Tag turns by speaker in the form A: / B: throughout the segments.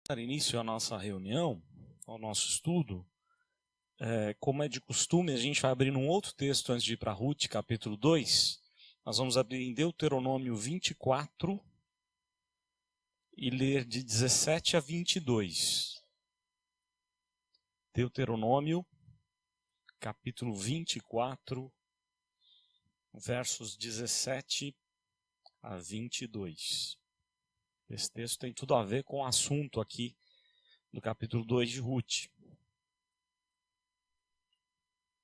A: Dar início à nossa reunião, ao nosso estudo, como é de costume, a gente vai abrir um outro texto antes de ir para Ruth, capítulo 2. Nós vamos abrir em Deuteronômio 24 e ler de 17 a 22. Deuteronômio, capítulo 24, versos 17 a 22. Esse texto tem tudo a ver com o assunto aqui do capítulo 2 de Ruth.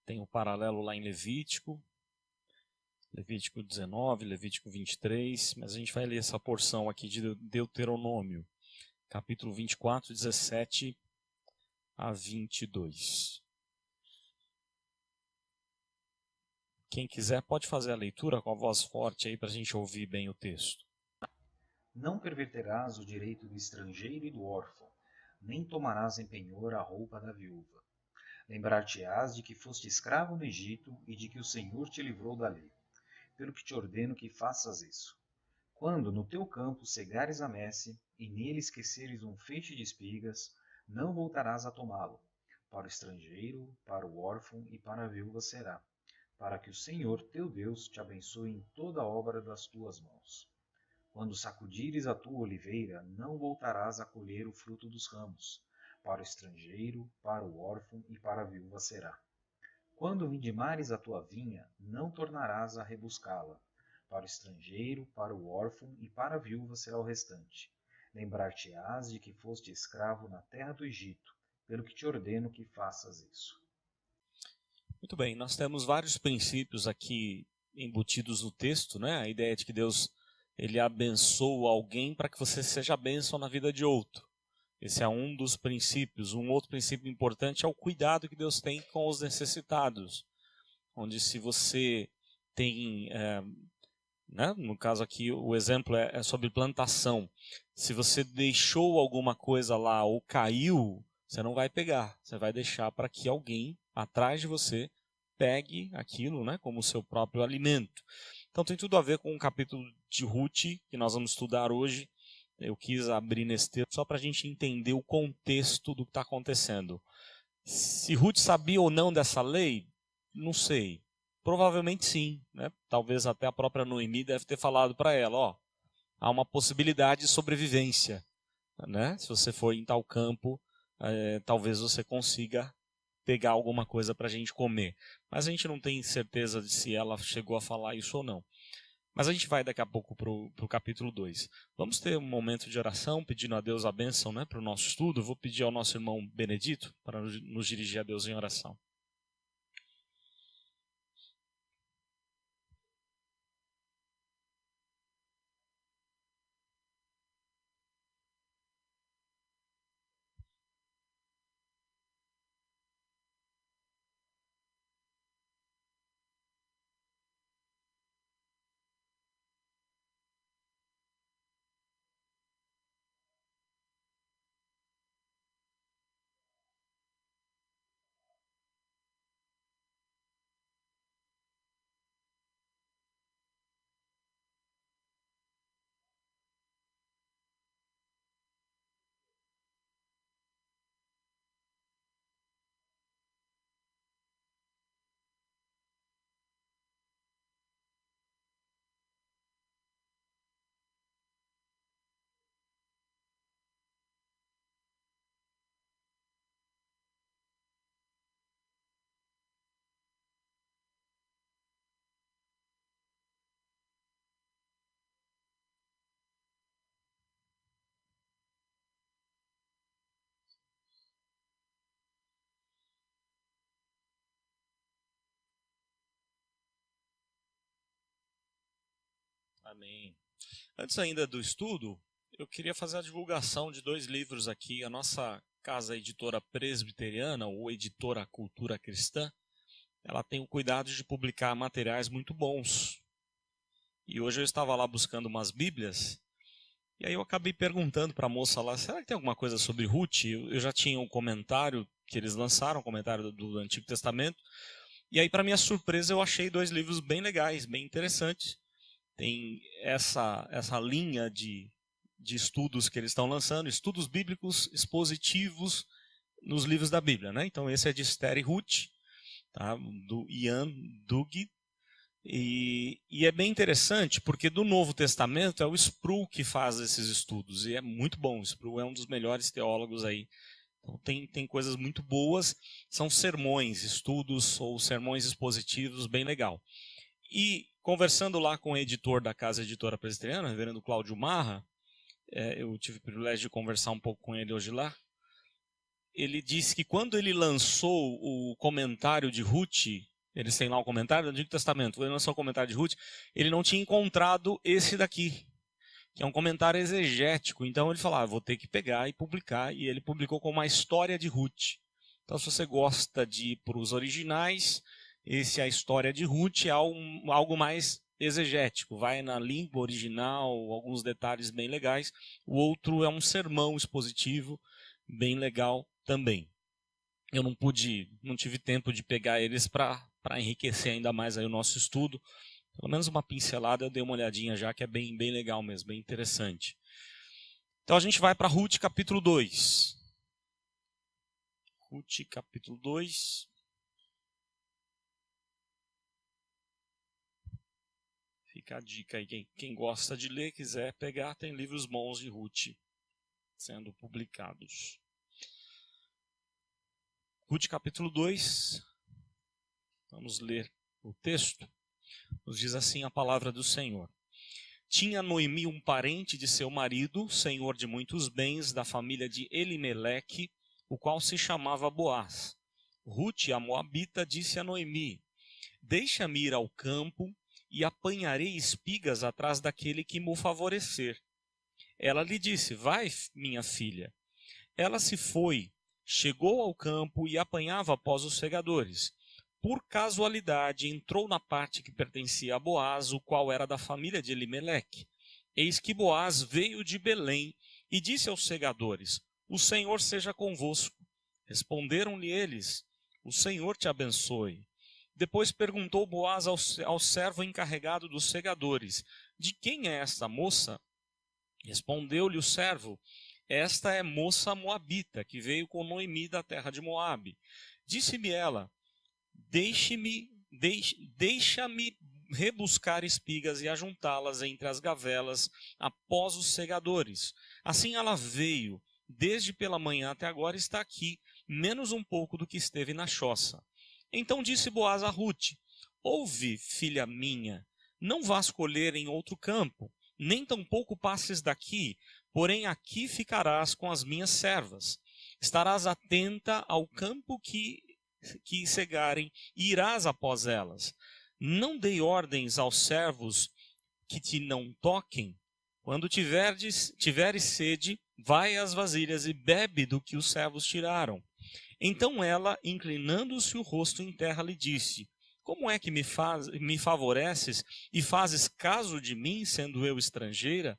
A: Tem um paralelo lá em Levítico 19, Levítico 23, mas a gente vai ler essa porção aqui de Deuteronômio, capítulo 24, 17 a 22. Quem quiser pode fazer a leitura com a voz forte aí para a gente ouvir bem o texto.
B: Não perverterás o direito do estrangeiro e do órfão, nem tomarás em penhor a roupa da viúva. Lembrar-te-ás de que foste escravo no Egito e de que o Senhor te livrou da lei, pelo que te ordeno que faças isso. Quando no teu campo cegares a messe, e nele esqueceres um feixe de espigas, não voltarás a tomá-lo. Para o estrangeiro, para o órfão e para a viúva será, para que o Senhor teu Deus te abençoe em toda a obra das tuas mãos. Quando sacudires a tua oliveira, não voltarás a colher o fruto dos ramos. Para o estrangeiro, para o órfão e para a viúva será. Quando vindimares a tua vinha, não tornarás a rebuscá-la. Para o estrangeiro, para o órfão e para a viúva será o restante. Lembrar-te-ás de que foste escravo na terra do Egito, pelo que te ordeno que faças isso.
A: Muito bem, nós temos vários princípios aqui embutidos no texto, né? A ideia de que Deus ele abençoa alguém para que você seja bênção na vida de outro. Esse é um dos princípios. Um outro princípio importante é o cuidado que Deus tem com os necessitados. Onde se você tem, né, no caso aqui o exemplo é sobre plantação. Se você deixou alguma coisa lá ou caiu, você não vai pegar. Você vai deixar para que alguém atrás de você pegue aquilo, né, como seu próprio alimento. Então tem tudo a ver com o capítulo de Ruth que nós vamos estudar hoje. Eu quis abrir nesse texto só para a gente entender o contexto do que está acontecendo. Se Ruth sabia ou não dessa lei, não sei. Provavelmente sim, né? Talvez até a própria Noemi deve ter falado para ela, ó, há uma possibilidade de sobrevivência, né? Se você for em tal campo, talvez você consiga pegar alguma coisa para a gente comer. Mas a gente não tem certeza de se ela chegou a falar isso ou não. Mas a gente vai daqui a pouco para o capítulo 2. Vamos ter um momento de oração, pedindo a Deus a bênção, né, para o nosso estudo. Eu vou pedir ao nosso irmão Benedito para nos dirigir a Deus em oração. Amém. Antes ainda do estudo, eu queria fazer a divulgação de 2 livros aqui. A nossa casa editora presbiteriana, ou editora Cultura Cristã, ela tem o cuidado de publicar materiais muito bons. E hoje eu estava lá buscando umas bíblias, e aí eu acabei perguntando para a moça lá, será que tem alguma coisa sobre Ruth? Eu já tinha um comentário que eles lançaram, um comentário do Antigo Testamento, e aí para minha surpresa eu achei 2 livros bem legais, bem interessantes. Tem essa linha de de estudos que eles estão lançando, estudos bíblicos expositivos nos livros da Bíblia, né? Então esse é de Esther e Ruth, tá? Do Ian Dugg. E é bem interessante porque do Novo Testamento é o Sproul que faz esses estudos, e é muito bom. O Sproul é um dos melhores teólogos aí. Então tem coisas muito boas, são sermões, estudos ou sermões expositivos, bem legal. E conversando lá com o editor da Casa Editora Presbiteriana, o reverendo Cláudio Marra, eu tive o privilégio de conversar um pouco com ele hoje lá. Ele disse que quando ele lançou o comentário de Ruth, eles têm lá o comentário do Antigo Testamento, quando ele lançou o comentário de Ruth, ele não tinha encontrado esse daqui, que é um comentário exegético. Então ele falou, vou ter que pegar e publicar, e ele publicou com uma história de Ruth. Então se você gosta de ir para os originais, esse é a história de Ruth, é algo mais exegético, vai na língua original, alguns detalhes bem legais. O outro é um sermão expositivo, bem legal também. Eu não tive tempo de pegar eles para enriquecer ainda mais aí o nosso estudo. Pelo menos uma pincelada eu dei uma olhadinha já, que é bem legal mesmo, bem interessante. Então a gente vai para Ruth capítulo 2. Ruth capítulo 2. Fica a dica aí, quem gosta de ler, quiser pegar, tem livros bons de Ruth sendo publicados. Ruth capítulo 2, vamos ler o texto. Nos diz assim a palavra do Senhor. Tinha Noemi um parente de seu marido, senhor de muitos bens, da família de Elimeleque, o qual se chamava Boaz. Ruth, a moabita, disse a Noemi, deixa-me ir ao campo e apanharei espigas atrás daquele que me favorecer. Ela lhe disse, vai, minha filha. Ela se foi, chegou ao campo e apanhava após os segadores. Por casualidade, entrou na parte que pertencia a Boaz, o qual era da família de Elimeleque. Eis que Boaz veio de Belém e disse aos segadores, o Senhor seja convosco. Responderam-lhe eles, o Senhor te abençoe. Depois perguntou Boaz ao servo encarregado dos segadores, de quem é esta moça? Respondeu-lhe o servo, esta é moça moabita, que veio com Noemi da terra de Moabe. Disse-me ela, deixa-me rebuscar espigas e ajuntá-las entre as gavelas após os segadores. Assim ela veio, desde pela manhã até agora está aqui, menos um pouco do que esteve na choça. Então disse Boaz a Ruth, ouve, filha minha, não vás colher em outro campo, nem tampouco passes daqui, porém aqui ficarás com as minhas servas. Estarás atenta ao campo que cegarem e irás após elas. Não dei ordens aos servos que te não toquem. Quando tiveres sede, vai às vasilhas e bebe do que os servos tiraram. Então ela, inclinando-se o rosto em terra, lhe disse, como é que me favoreces e fazes caso de mim, sendo eu estrangeira?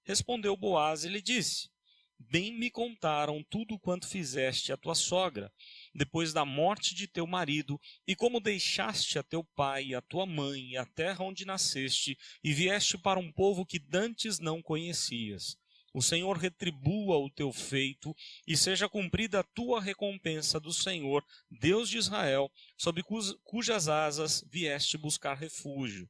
A: Respondeu Boaz e lhe disse, bem me contaram tudo quanto fizeste a tua sogra, depois da morte de teu marido, e como deixaste a teu pai e a tua mãe e a terra onde nasceste, e vieste para um povo que dantes não conhecias. O Senhor retribua o teu feito, e seja cumprida a tua recompensa do Senhor, Deus de Israel, sob cujas asas vieste buscar refúgio.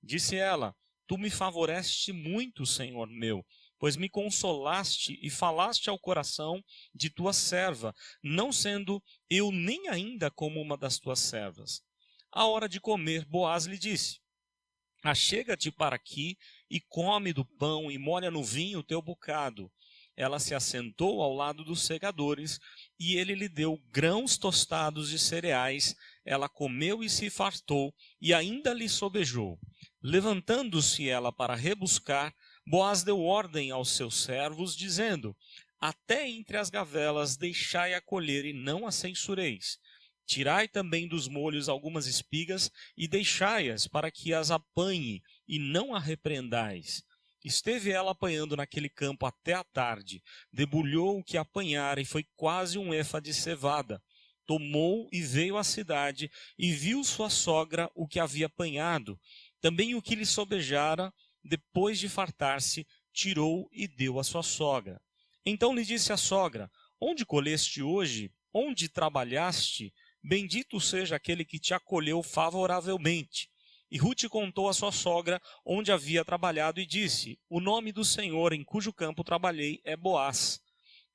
A: Disse ela, tu me favoreceste muito, Senhor meu, pois me consolaste e falaste ao coração de tua serva, não sendo eu nem ainda como uma das tuas servas. À hora de comer, Boaz lhe disse, achega-te para aqui e come do pão e molha no vinho o teu bocado. Ela se assentou ao lado dos segadores e ele lhe deu grãos tostados de cereais. Ela comeu e se fartou e ainda lhe sobejou. Levantando-se ela para rebuscar, Boaz deu ordem aos seus servos, dizendo, até entre as gavelas deixai-a colher e não a censureis. Tirai também dos molhos algumas espigas e deixai-as para que as apanhe e não a repreendais. Esteve ela apanhando naquele campo até a tarde, debulhou o que apanhara e foi quase um efa de cevada. Tomou e veio à cidade e viu sua sogra o que havia apanhado, também o que lhe sobejara, depois de fartar-se, tirou e deu à sua sogra. Então lhe disse a sogra: onde colheste hoje? Onde trabalhaste? Bendito seja aquele que te acolheu favoravelmente. E Rute contou à sua sogra onde havia trabalhado e disse: o nome do Senhor em cujo campo trabalhei é Boaz.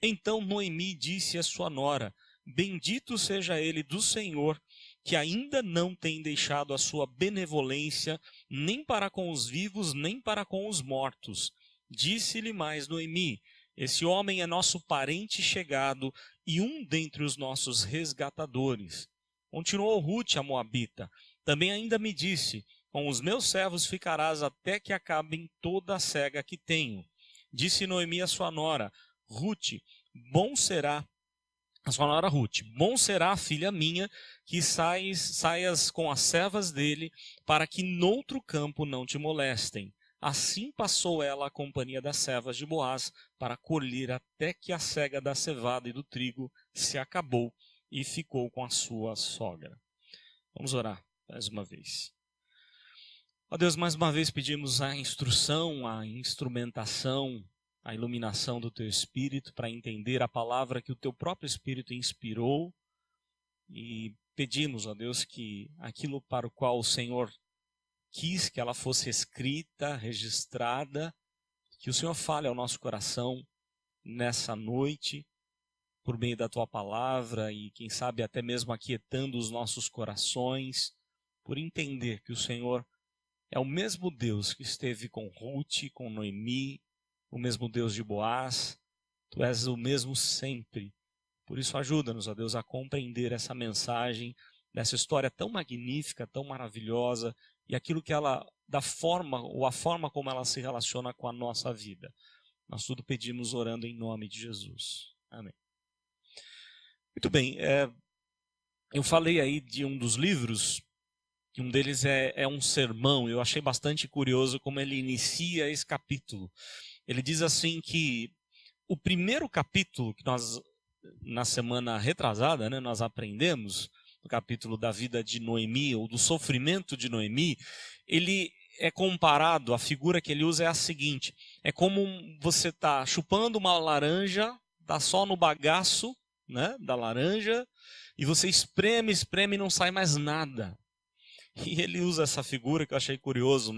A: Então Noemi disse à sua nora: bendito seja ele do Senhor, que ainda não tem deixado a sua benevolência, nem para com os vivos, nem para com os mortos. Disse-lhe mais Noemi: esse homem é nosso parente chegado e um dentre os nossos resgatadores. Continuou Rute, a moabita: também ainda me disse: com os meus servos ficarás até que acabem toda a cega que tenho. Disse Noemi à sua nora, Rute: bom será, a sua nora Rute, bom será, filha minha, que saias com as servas dele, para que noutro campo não te molestem. Assim passou ela a companhia das servas de Boaz para colher até que a cega da cevada e do trigo se acabou, e ficou com a sua sogra. Vamos orar mais uma vez. Ó Deus, mais uma vez pedimos a instrução, a instrumentação, a iluminação do Teu Espírito para entender a palavra que o Teu próprio Espírito inspirou, e pedimos, ó Deus, que aquilo para o qual o Senhor quis que ela fosse escrita, registrada, que o Senhor fale ao nosso coração nessa noite, por meio da Tua palavra, e quem sabe até mesmo aquietando os nossos corações, por entender que o Senhor é o mesmo Deus que esteve com Rute, com Noemi, o mesmo Deus de Boaz. Tu és o mesmo sempre. Por isso ajuda-nos, ó Deus, a compreender essa mensagem, dessa história tão magnífica, tão maravilhosa, e aquilo que ela, da forma, ou a forma como ela se relaciona com a nossa vida. Nós tudo pedimos orando em nome de Jesus. Amém. Muito bem, eu falei aí de um dos livros, que um deles é um sermão. Eu achei bastante curioso como ele inicia esse capítulo. Ele diz assim que o primeiro capítulo que nós, na semana retrasada, nós aprendemos, no capítulo da vida de Noemi, ou do sofrimento de Noemi, ele é comparado, a figura que ele usa é a seguinte: é como você está chupando uma laranja, está só no bagaço, da laranja, e você espreme e não sai mais nada. E ele usa essa figura que eu achei curioso,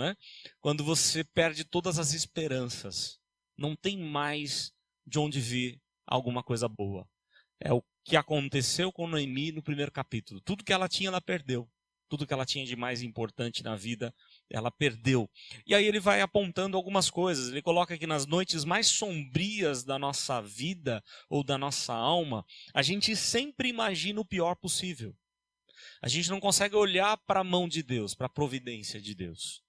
A: quando você perde todas as esperanças, não tem mais de onde vir alguma coisa boa. É o que aconteceu com Noemi no primeiro capítulo. Tudo que ela tinha, ela perdeu. Tudo que ela tinha de mais importante na vida, ela perdeu. E aí ele vai apontando algumas coisas. Ele coloca que nas noites mais sombrias da nossa vida ou da nossa alma, a gente sempre imagina o pior possível. A gente não consegue olhar para a mão de Deus, para a providência de Deus.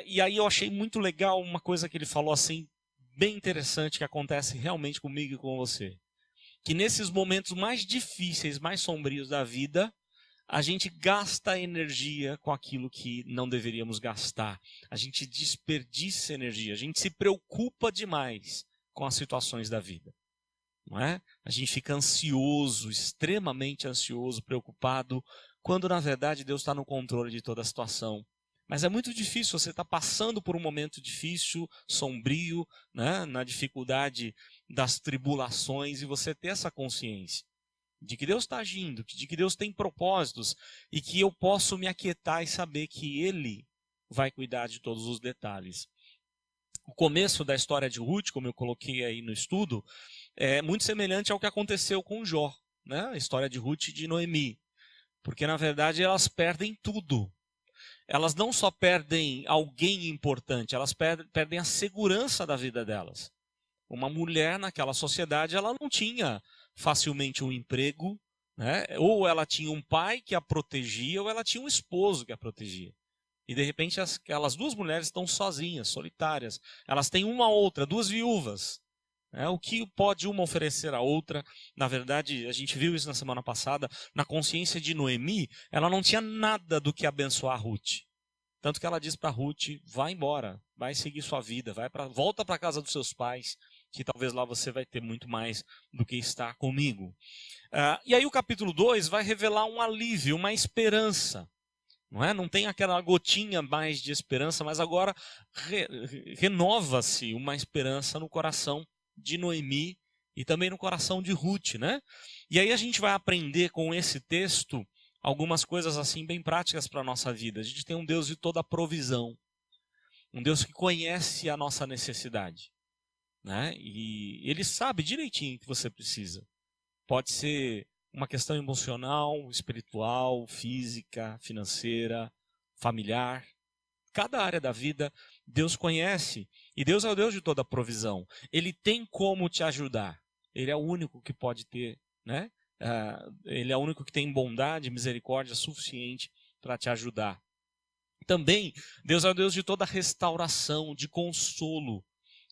A: E aí eu achei muito legal uma coisa que ele falou assim, bem interessante, que acontece realmente comigo e com você. Que nesses momentos mais difíceis, mais sombrios da vida, a gente gasta energia com aquilo que não deveríamos gastar. A gente desperdiça energia, a gente se preocupa demais com as situações da vida. Não é? A gente fica ansioso, extremamente ansioso, preocupado, quando na verdade Deus está no controle de toda a situação. Mas é muito difícil, você está passando por um momento difícil, sombrio, na dificuldade das tribulações, e você ter essa consciência de que Deus está agindo, de que Deus tem propósitos, e que eu posso me aquietar e saber que Ele vai cuidar de todos os detalhes. O começo da história de Rute, como eu coloquei aí no estudo, é muito semelhante ao que aconteceu com Jó, a história de Rute e de Noemi. Porque, na verdade, elas perdem tudo. Elas não só perdem alguém importante, elas perdem a segurança da vida delas. Uma mulher naquela sociedade, ela não tinha facilmente um emprego, ou ela tinha um pai que a protegia, ou ela tinha um esposo que a protegia. E de repente aquelas duas mulheres estão sozinhas, solitárias. Elas têm uma outra, duas viúvas. O que pode uma oferecer à outra? Na verdade, a gente viu isso na semana passada, na consciência de Noemi, ela não tinha nada do que abençoar Rute. Tanto que ela diz para Rute: vai embora, vai seguir sua vida, volta para a casa dos seus pais, que talvez lá você vai ter muito mais do que estar comigo. E aí o capítulo 2 vai revelar um alívio, uma esperança. Não é? Não tem aquela gotinha mais de esperança, mas agora renova-se uma esperança no coração de Noemi e também no coração de Ruth, né? E aí a gente vai aprender com esse texto algumas coisas assim bem práticas para a nossa vida. A gente tem um Deus de toda provisão, um Deus que conhece a nossa necessidade, né? E Ele sabe direitinho o que você precisa. Pode ser uma questão emocional, espiritual, física, financeira, familiar. Cada área da vida Deus conhece, e Deus é o Deus de toda provisão. Ele tem como te ajudar. Ele é o único que pode ter, né? Ele é o único que tem bondade e misericórdia suficiente para te ajudar. Também, Deus é o Deus de toda restauração, de consolo.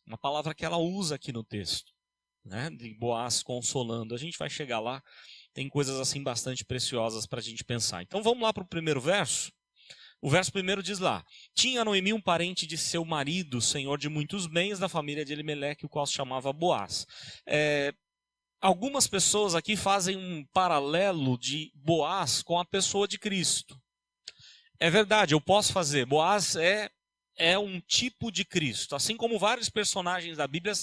A: Uma palavra que ela usa aqui no texto, né? De Boaz consolando. A gente vai chegar lá, tem coisas assim bastante preciosas para a gente pensar. Então vamos lá para o primeiro verso. O verso primeiro diz lá: tinha Noemi um parente de seu marido, senhor de muitos bens, da família de Elimeleque, o qual se chamava Boaz. Algumas pessoas aqui fazem um paralelo de Boaz com a pessoa de Cristo. É verdade, eu posso fazer. Boaz é um tipo de Cristo. Assim como vários personagens da Bíblia,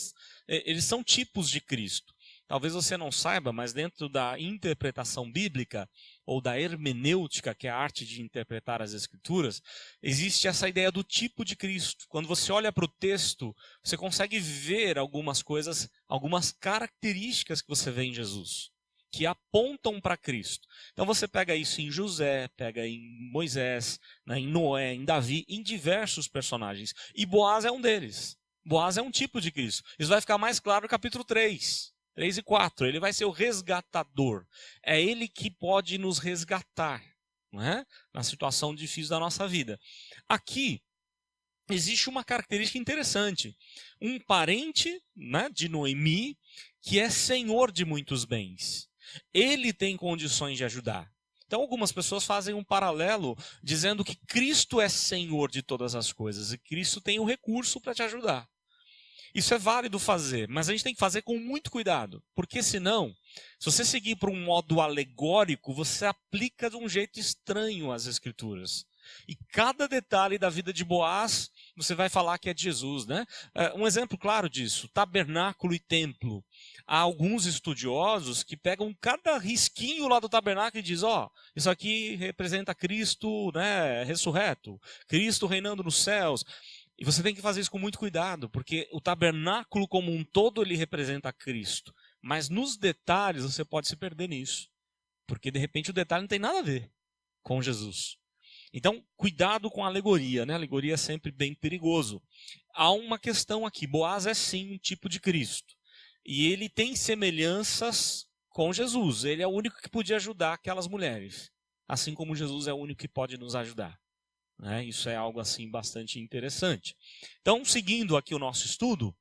A: eles são tipos de Cristo. Talvez você não saiba, mas dentro da interpretação bíblica, ou da hermenêutica, que é a arte de interpretar as Escrituras, existe essa ideia do tipo de Cristo. Quando você olha para o texto, você consegue ver algumas coisas, algumas características que você vê em Jesus, que apontam para Cristo. Então você pega isso em José, pega em Moisés, né, em Noé, em Davi, em diversos personagens. E Boaz é um deles. Boaz é um tipo de Cristo. Isso vai ficar mais claro no capítulo 3 e 4. Ele vai ser o resgatador. É ele que pode nos resgatar, não é? Na situação difícil da nossa vida. Aqui existe uma característica interessante. Um parente, né, de Noemi, que é senhor de muitos bens. Ele tem condições de ajudar. Então algumas pessoas fazem um paralelo dizendo que Cristo é senhor de todas as coisas e Cristo tem o recurso para te ajudar. Isso é válido fazer, mas a gente tem que fazer com muito cuidado, porque senão, se você seguir por um modo alegórico, você aplica de um jeito estranho as Escrituras. E cada detalhe da vida de Boaz, você vai falar que é de Jesus, né? Um exemplo claro disso, tabernáculo e templo. Há alguns estudiosos que pegam cada risquinho lá do tabernáculo e dizem, isso aqui representa Cristo, né, ressurreto, Cristo reinando nos céus. E você tem que fazer isso com muito cuidado, porque o tabernáculo como um todo ele representa Cristo. Mas nos detalhes você pode se perder nisso, porque de repente o detalhe não tem nada a ver com Jesus. Então, cuidado com a alegoria, né? A alegoria é sempre bem perigoso. Há uma questão aqui, Boaz é sim um tipo de Cristo. E ele tem semelhanças com Jesus. Ele é o único que podia ajudar aquelas mulheres. Assim como Jesus é o único que pode nos ajudar. Né? Isso é algo assim bastante interessante. Então, seguindo aqui o nosso estudo,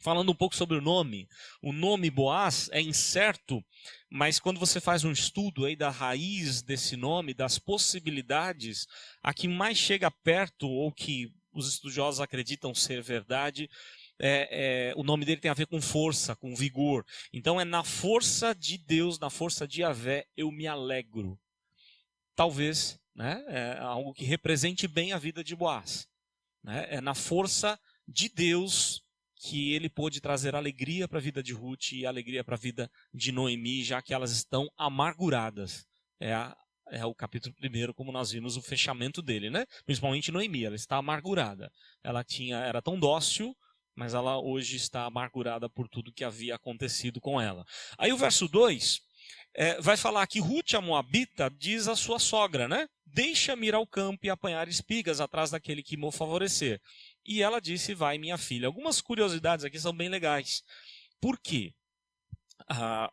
A: falando um pouco sobre o nome Boaz é incerto, mas quando você faz um estudo aí da raiz desse nome, das possibilidades, a que mais chega perto, ou que os estudiosos acreditam ser verdade, o nome dele tem a ver com força, com vigor. Então é na força de Deus, na força de Yahvé, eu me alegro. Talvez, né, é algo que represente bem a vida de Boaz. Né? É na força de Deus que ele pôde trazer alegria para a vida de Ruth e alegria para a vida de Noemi, já que elas estão amarguradas. É o capítulo 1, como nós vimos o fechamento dele, né? Principalmente Noemi, ela está amargurada. Ela era tão dócil, mas ela hoje está amargurada por tudo que havia acontecido com ela. Aí o verso 2 vai falar que Ruth, a moabita, diz à sua sogra, né? Deixa-me ir ao campo e apanhar espigas atrás daquele que me favorecer. E ela disse, vai minha filha. Algumas curiosidades aqui são bem legais. Por quê?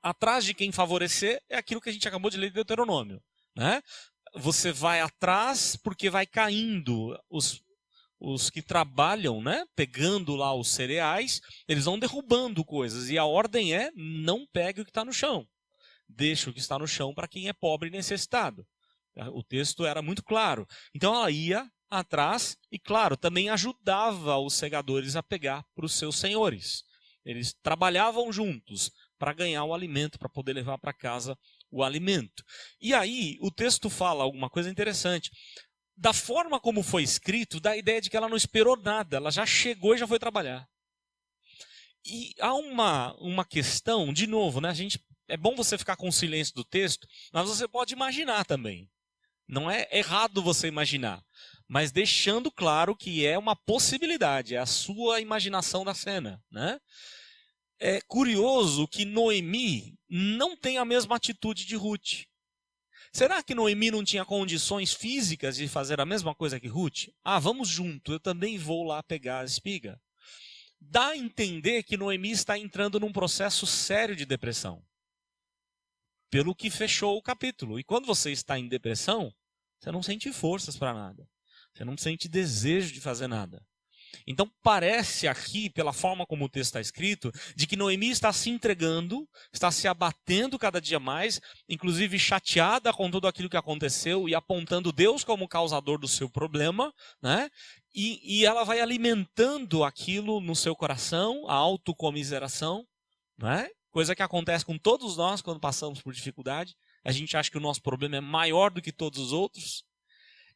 A: Atrás de quem favorecer é aquilo que a gente acabou de ler de Deuteronômio. Né? Você vai atrás porque vai caindo os que trabalham, né? Pegando lá os cereais, eles vão derrubando coisas. E a ordem é, não pegue o que está no chão. Deixa o que está no chão para quem é pobre e necessitado. O texto era muito claro. Então ela ia atrás e, claro, também ajudava os segadores a pegar para os seus senhores. Eles trabalhavam juntos para ganhar o alimento, para poder levar para casa o alimento. E aí o texto fala alguma coisa interessante. Da forma como foi escrito, dá a ideia de que ela não esperou nada, ela já chegou e já foi trabalhar. E há uma questão, de novo, né? É bom você ficar com o silêncio do texto, mas você pode imaginar também. Não é errado você imaginar, mas deixando claro que é uma possibilidade, é a sua imaginação da cena, né? É curioso que Noemi não tem a mesma atitude de Ruth. Será que Noemi não tinha condições físicas de fazer a mesma coisa que Ruth? Ah, vamos junto, eu também vou lá pegar a espiga. Dá a entender que Noemi está entrando num processo sério de depressão. Pelo que fechou o capítulo. E quando você está em depressão, você não sente forças para nada. Você não sente desejo de fazer nada. Então parece aqui, pela forma como o texto está escrito, de que Noemi está se entregando, está se abatendo cada dia mais, inclusive chateada com tudo aquilo que aconteceu e apontando Deus como causador do seu problema, né? E ela vai alimentando aquilo no seu coração, a autocomiseração, né? Coisa que acontece com todos nós quando passamos por dificuldade. A gente acha que o nosso problema é maior do que todos os outros.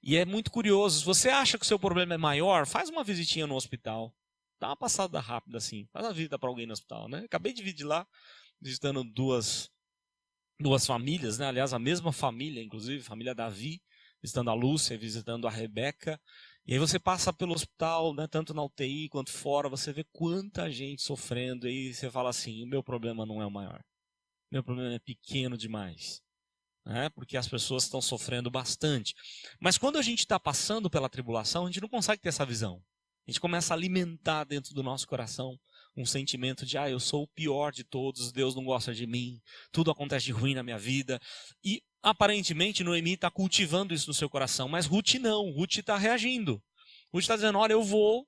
A: E é muito curioso, se você acha que o seu problema é maior, faz uma visitinha no hospital. Dá uma passada rápida assim, faz uma visita para alguém no hospital, né? Acabei de vir de lá, visitando duas famílias, né? Aliás, a mesma família, inclusive, família Davi, visitando a Lúcia, visitando a Rebeca. E aí você passa pelo hospital, né, tanto na UTI quanto fora, você vê quanta gente sofrendo, e aí você fala assim, o meu problema não é o maior. O meu problema é pequeno demais. Porque as pessoas estão sofrendo bastante. Mas quando a gente está passando pela tribulação, a gente não consegue ter essa visão. A gente começa a alimentar dentro do nosso coração um sentimento de, eu sou o pior de todos, Deus não gosta de mim, tudo acontece de ruim na minha vida. E aparentemente Noemi está cultivando isso no seu coração, mas Ruth não, Ruth está reagindo. Ruth está dizendo, olha, eu vou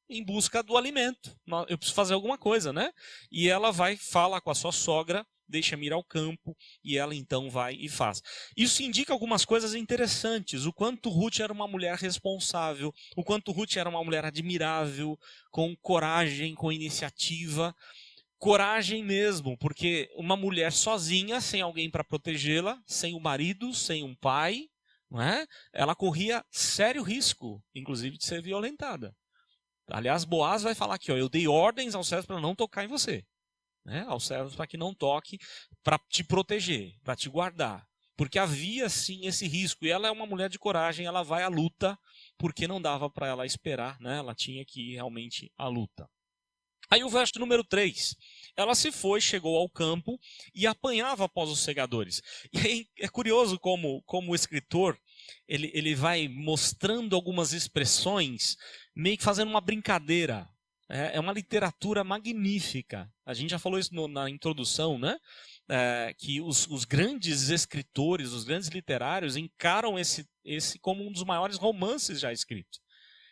A: em busca do alimento, eu preciso fazer alguma coisa, né? E ela vai falar com a sua sogra, deixa-me ir ao campo, e ela então vai e faz. Isso indica algumas coisas interessantes, o quanto Ruth era uma mulher responsável, o quanto Ruth era uma mulher admirável, com coragem, com iniciativa, coragem mesmo, porque uma mulher sozinha, sem alguém para protegê-la, sem o marido, sem um pai, não é? Ela corria sério risco, inclusive de ser violentada. Aliás, Boaz vai falar aqui, eu dei ordens aos servos para não tocar em você. Aos servos para que não toque, para te proteger, para te guardar. Porque havia sim esse risco. E ela é uma mulher de coragem, ela vai à luta, porque não dava para ela esperar, né? Ela tinha que ir realmente à luta. Aí o verso número 3. Ela se foi, chegou ao campo e apanhava após os segadores. E aí é curioso como o escritor ele vai mostrando algumas expressões, meio que fazendo uma brincadeira. É uma literatura magnífica. A gente já falou isso na introdução, né? Que os grandes escritores, os grandes literários encaram esse como um dos maiores romances já escritos.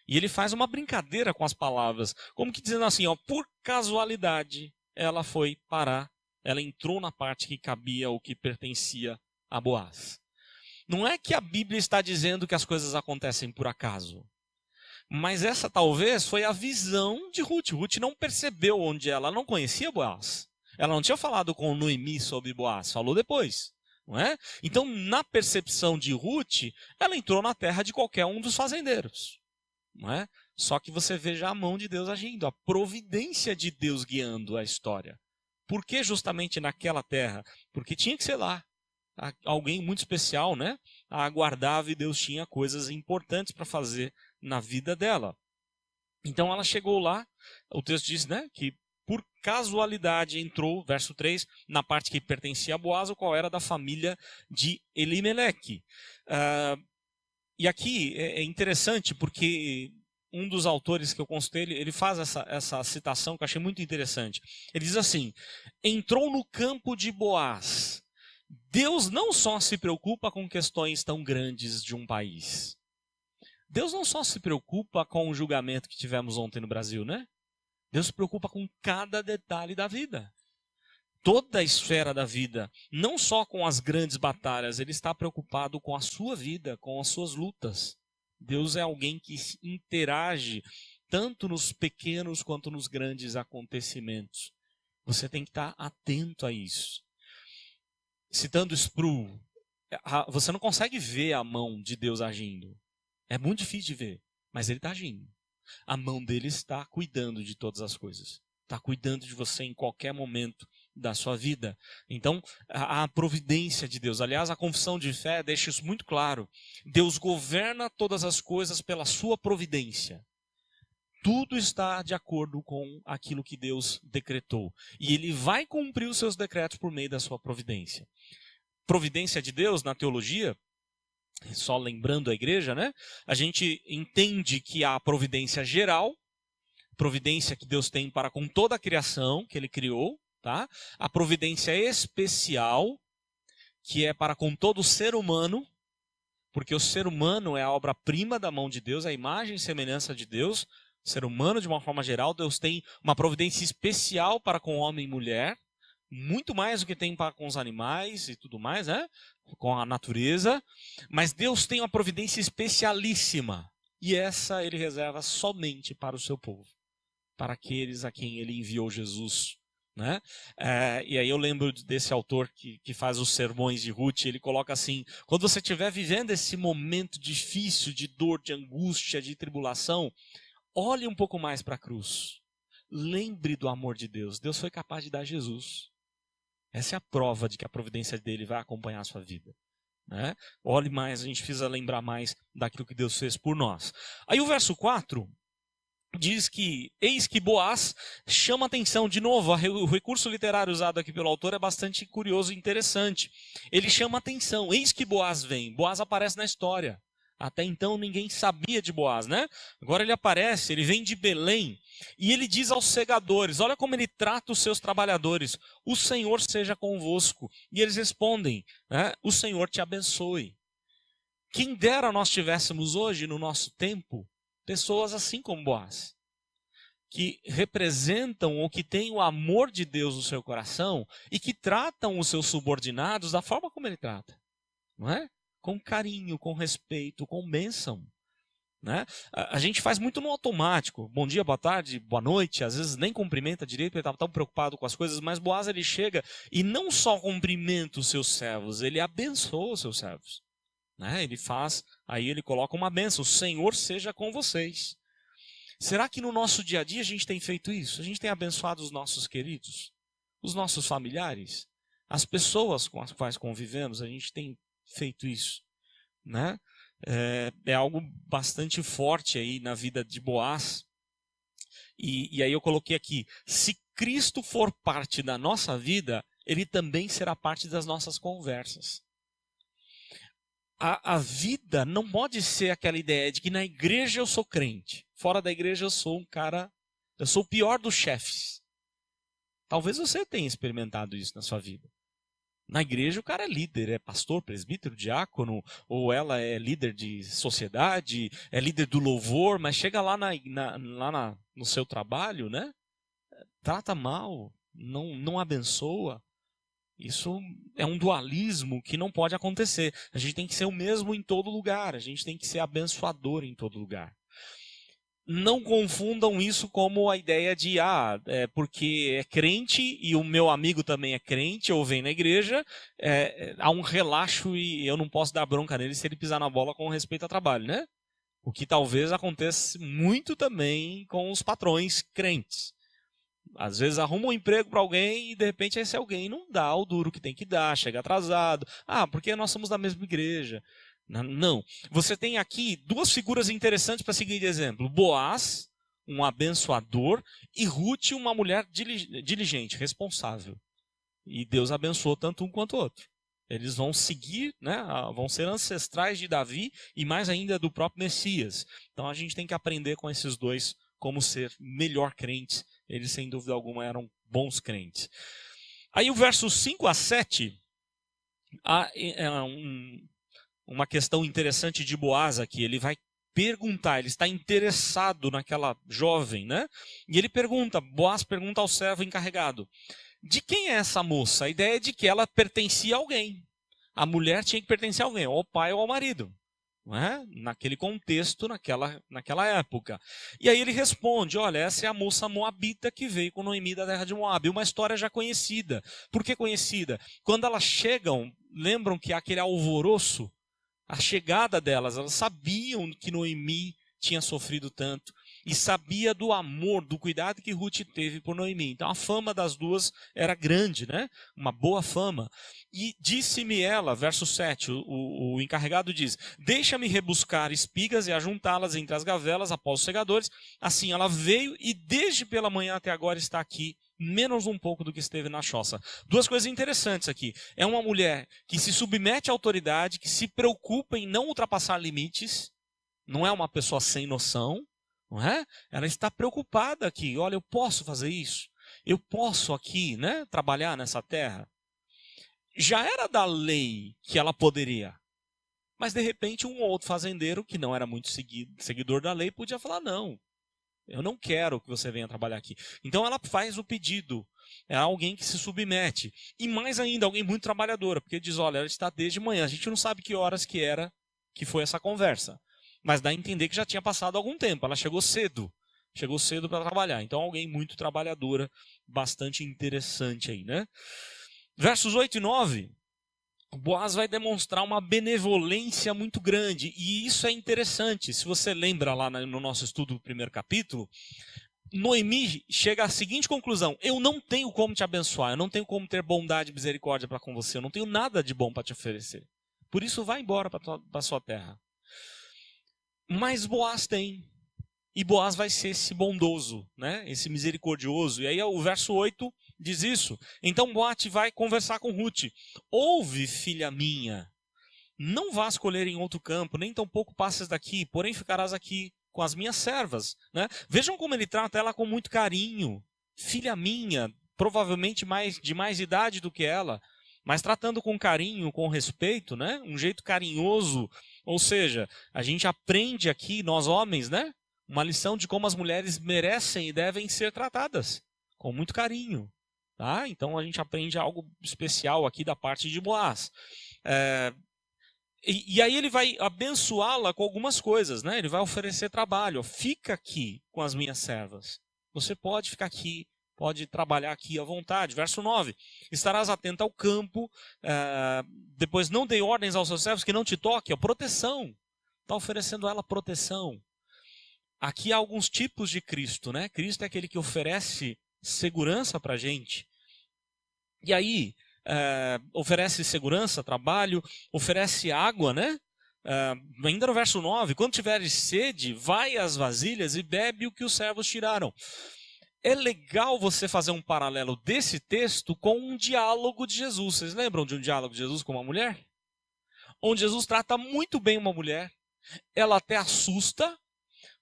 A: E ele faz uma brincadeira com as palavras, como que dizendo assim, por casualidade, ela foi parar, ela entrou na parte que cabia ou que pertencia a Boaz. Não é que a Bíblia está dizendo que as coisas acontecem por acaso. Mas essa talvez foi a visão de Ruth. Ruth não percebeu onde ela não conhecia Boaz. Ela não tinha falado com Noemi sobre Boaz, falou depois. Não é? Então, na percepção de Ruth, ela entrou na terra de qualquer um dos fazendeiros. Não é? Só que você veja a mão de Deus agindo, a providência de Deus guiando a história. Por que justamente naquela terra? Porque tinha que ser lá. Alguém muito especial, né? A aguardava e Deus tinha coisas importantes para fazer na vida dela. Então ela chegou lá, o texto diz, né, que por casualidade entrou, verso 3, na parte que pertencia a Boaz, o qual era da família de Elimeleque. E aqui é interessante porque um dos autores que eu consultei, ele faz essa citação que eu achei muito interessante. Ele diz assim, entrou no campo de Boaz. Deus não só se preocupa com questões tão grandes de um país. Deus não só se preocupa com o julgamento que tivemos ontem no Brasil, né? Deus se preocupa com cada detalhe da vida. Toda a esfera da vida, não só com as grandes batalhas, ele está preocupado com a sua vida, com as suas lutas. Deus é alguém que interage tanto nos pequenos quanto nos grandes acontecimentos. Você tem que estar atento a isso. citando Sproul, você não consegue ver a mão de Deus agindo. É muito difícil de ver, mas ele está agindo. A mão dele está cuidando de todas as coisas. Está cuidando de você em qualquer momento da sua vida. Então, a providência de Deus. Aliás, a confissão de fé deixa isso muito claro. Deus governa todas as coisas pela sua providência. Tudo está de acordo com aquilo que Deus decretou. E ele vai cumprir os seus decretos por meio da sua providência. Providência de Deus na teologia, só lembrando a igreja, né? A gente entende que há a providência geral, providência que Deus tem para com toda a criação que ele criou, tá? A providência especial, que é para com todo o ser humano, porque o ser humano é a obra-prima da mão de Deus, a imagem e semelhança de Deus. O ser humano, de uma forma geral, Deus tem uma providência especial para com homem e mulher, muito mais do que tem para com os animais e tudo mais, né? Com a natureza. Mas Deus tem uma providência especialíssima. E essa ele reserva somente para o seu povo. Para aqueles a quem ele enviou Jesus. Né? E aí eu lembro desse autor que faz os sermões de Ruth. Ele coloca assim: quando você estiver vivendo esse momento difícil de dor, de angústia, de tribulação, olhe um pouco mais para a cruz. Lembre do amor de Deus. Deus foi capaz de dar Jesus. Essa é a prova de que a providência dele vai acompanhar a sua vida. Né? Olhe mais, a gente precisa lembrar mais daquilo que Deus fez por nós. Aí o verso 4 diz que, eis que Boaz chama atenção. De novo, o recurso literário usado aqui pelo autor é bastante curioso e interessante. Ele chama atenção, eis que Boaz vem. Boaz aparece na história. Até então ninguém sabia de Boaz, né? Agora ele aparece, ele vem de Belém e ele diz aos segadores, olha como ele trata os seus trabalhadores: o Senhor seja convosco. E eles respondem, né? O Senhor te abençoe. Quem dera nós tivéssemos hoje, no nosso tempo, pessoas assim como Boaz, que representam ou que têm o amor de Deus no seu coração e que tratam os seus subordinados da forma como ele trata, não é? Com carinho, com respeito, com bênção. Né? A gente faz muito no automático. Bom dia, boa tarde, boa noite. Às vezes nem cumprimenta direito, ele estava tão preocupado com as coisas. Mas Boaz, ele chega e não só cumprimenta os seus servos, ele abençoa os seus servos. Né? Ele faz, aí ele coloca uma bênção: o Senhor seja com vocês. Será que no nosso dia a dia a gente tem feito isso? A gente tem abençoado os nossos queridos? Os nossos familiares? As pessoas com as quais convivemos, a gente tem feito isso, né? É algo bastante forte aí na vida de Boaz. E aí eu coloquei aqui: se Cristo for parte da nossa vida, ele também será parte das nossas conversas. A vida não pode ser aquela ideia de que na igreja eu sou crente, fora da igreja eu sou um cara, eu sou o pior dos chefes. Talvez você tenha experimentado isso na sua vida. Na igreja o cara é líder, é pastor, presbítero, diácono, ou ela é líder de sociedade, é líder do louvor, mas chega lá no seu trabalho, né? Trata mal, não abençoa. Isso é um dualismo que não pode acontecer. A gente tem que ser o mesmo em todo lugar, a gente tem que ser abençoador em todo lugar. Não confundam isso como a ideia de porque é crente e o meu amigo também é crente ou vem na igreja, há um relaxo e eu não posso dar bronca nele se ele pisar na bola com respeito ao trabalho, né? O que talvez aconteça muito também com os patrões crentes. Às vezes arruma um emprego para alguém e de repente esse alguém não dá o duro que tem que dar, chega atrasado. Porque nós somos da mesma igreja. Não. Você tem aqui duas figuras interessantes para seguir de exemplo: Boaz, um abençoador, e Ruth, uma mulher diligente, responsável. E Deus abençoou tanto um quanto o outro. Eles vão seguir, né, vão ser ancestrais de Davi e mais ainda do próprio Messias. Então a gente tem que aprender com esses dois como ser melhor crentes. Eles sem dúvida alguma eram bons crentes. Aí o verso 5 a 7 uma questão interessante de Boaz aqui. Ele vai perguntar, ele está interessado naquela jovem, né? E ele pergunta, Boaz pergunta ao servo encarregado: de quem é essa moça? A ideia é de que ela pertencia a alguém. A mulher tinha que pertencer a alguém, ou ao pai ou ao marido. não é? Naquele contexto, naquela época. E aí ele responde, olha, essa é a moça moabita que veio com Noemi da terra de Moabe, uma história já conhecida. Por que conhecida? Quando elas chegam, lembram que há aquele alvoroço, a chegada delas, elas sabiam que Noemi tinha sofrido tanto e sabia do amor, do cuidado que Ruth teve por Noemi. Então a fama das duas era grande, né? Uma boa fama. E disse-me ela, verso 7, o encarregado diz, deixa-me rebuscar espigas e ajuntá-las entre as gavelas após os segadores. Assim ela veio e desde pela manhã até agora está aqui, menos um pouco do que esteve na choça. Duas coisas interessantes aqui. É uma mulher que se submete à autoridade, que se preocupa em não ultrapassar limites, não é uma pessoa sem noção, não é? Ela está preocupada aqui. Olha, eu posso fazer isso? Eu posso aqui, né, trabalhar nessa terra? Já era da lei que ela poderia. Mas de repente um ou outro fazendeiro, que não era muito seguidor da lei, podia falar, não, eu não quero que você venha trabalhar aqui. Então ela faz o pedido. É alguém que se submete. E mais ainda, alguém muito trabalhadora, porque diz, olha, ela está desde manhã. A gente não sabe que horas que foi essa conversa. Mas dá a entender que já tinha passado algum tempo. Ela chegou cedo. Chegou cedo para trabalhar. Então alguém muito trabalhadora, bastante interessante aí, né? Versos 8 e 9. Boaz vai demonstrar uma benevolência muito grande. E isso é interessante. Se você lembra lá no nosso estudo do primeiro capítulo, Noemi chega à seguinte conclusão: eu não tenho como te abençoar, eu não tenho como ter bondade e misericórdia para com você, eu não tenho nada de bom para te oferecer. Por isso, vá embora para a sua terra. Mas Boaz tem. E Boaz vai ser esse bondoso, né? Esse misericordioso. E aí o verso 8 diz isso. Então Boaz vai conversar com Ruth. Ouve, filha minha, não vás colher em outro campo, nem tampouco passes daqui, porém ficarás aqui com as minhas servas. Né? Vejam como ele trata ela com muito carinho. Filha minha, provavelmente de mais idade do que ela, mas tratando com carinho, com respeito, né? Um jeito carinhoso. Ou seja, a gente aprende aqui, nós homens, né? Uma lição de como as mulheres merecem e devem ser tratadas, com muito carinho. Tá? Então a gente aprende algo especial aqui da parte de Boaz. E aí ele vai abençoá-la com algumas coisas, né? Ele vai oferecer trabalho. Fica aqui com as minhas servas. Você pode ficar aqui, pode trabalhar aqui à vontade. Verso 9. Estarás atento ao campo, depois não dei ordens aos seus servos que não te toquem. Proteção. Está oferecendo a ela proteção. Aqui há alguns tipos de Cristo, né? Cristo é aquele que oferece segurança para a gente. E aí, oferece segurança, trabalho, oferece água, né? Ainda no verso 9, quando tiveres sede, vai às vasilhas e bebe o que os servos tiraram. É legal você fazer um paralelo desse texto com um diálogo de Jesus. Vocês lembram de um diálogo de Jesus com uma mulher? Onde Jesus trata muito bem uma mulher. Ela até assusta.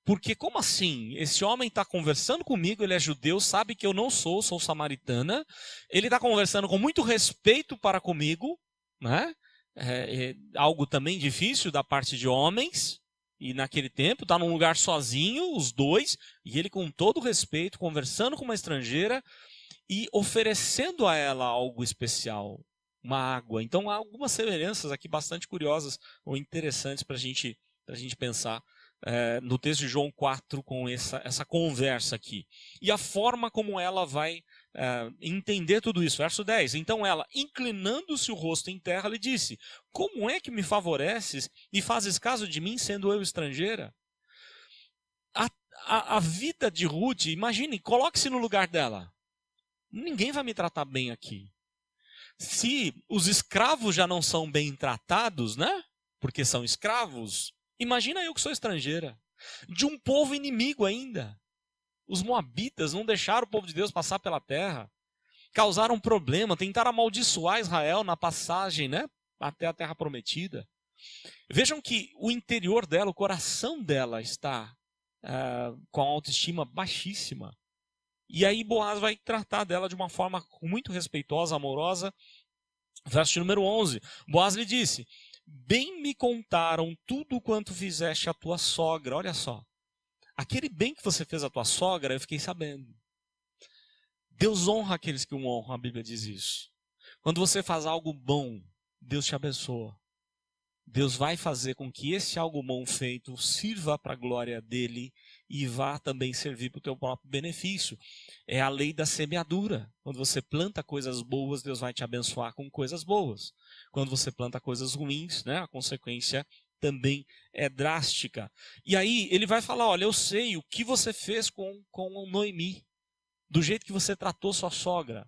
A: Porque como assim? Esse homem está conversando comigo, ele é judeu, sabe que eu não sou samaritana. Ele está conversando com muito respeito para comigo, né? Algo também difícil da parte de homens. E naquele tempo, está num lugar sozinho, os dois, e ele com todo respeito, conversando com uma estrangeira e oferecendo a ela algo especial, uma água. Então há algumas semelhanças aqui bastante curiosas ou interessantes para a gente pensar. No texto de João 4 com essa conversa aqui. E a forma como ela vai entender tudo isso. Verso 10. Então ela, inclinando-se o rosto em terra, lhe disse: como é que me favoreces e fazes caso de mim, sendo eu estrangeira? A vida de Ruth, imagine, coloque-se no lugar dela. Ninguém vai me tratar bem aqui. Se os escravos já não são bem tratados, né? Porque são escravos. Imagina eu que sou estrangeira, de um povo inimigo ainda. Os moabitas não deixaram o povo de Deus passar pela terra, causaram problema, tentaram amaldiçoar Israel na passagem, né, até a terra prometida. Vejam que o interior dela, o coração dela está com a autoestima baixíssima. E aí Boaz vai tratar dela de uma forma muito respeitosa, amorosa. Verso número 11, Boaz lhe disse: bem me contaram tudo quanto fizeste a tua sogra. Olha só, aquele bem que você fez à tua sogra, eu fiquei sabendo. Deus honra aqueles que o honram, a Bíblia diz isso. Quando você faz algo bom, Deus te abençoa. Deus vai fazer com que esse algo bom feito sirva para a glória dele e vá também servir para o teu próprio benefício. É a lei da semeadura. Quando você planta coisas boas, Deus vai te abençoar com coisas boas. Quando você planta coisas ruins, né, a consequência também é drástica. E aí ele vai falar, olha, eu sei o que você fez com Noemi, do jeito que você tratou sua sogra.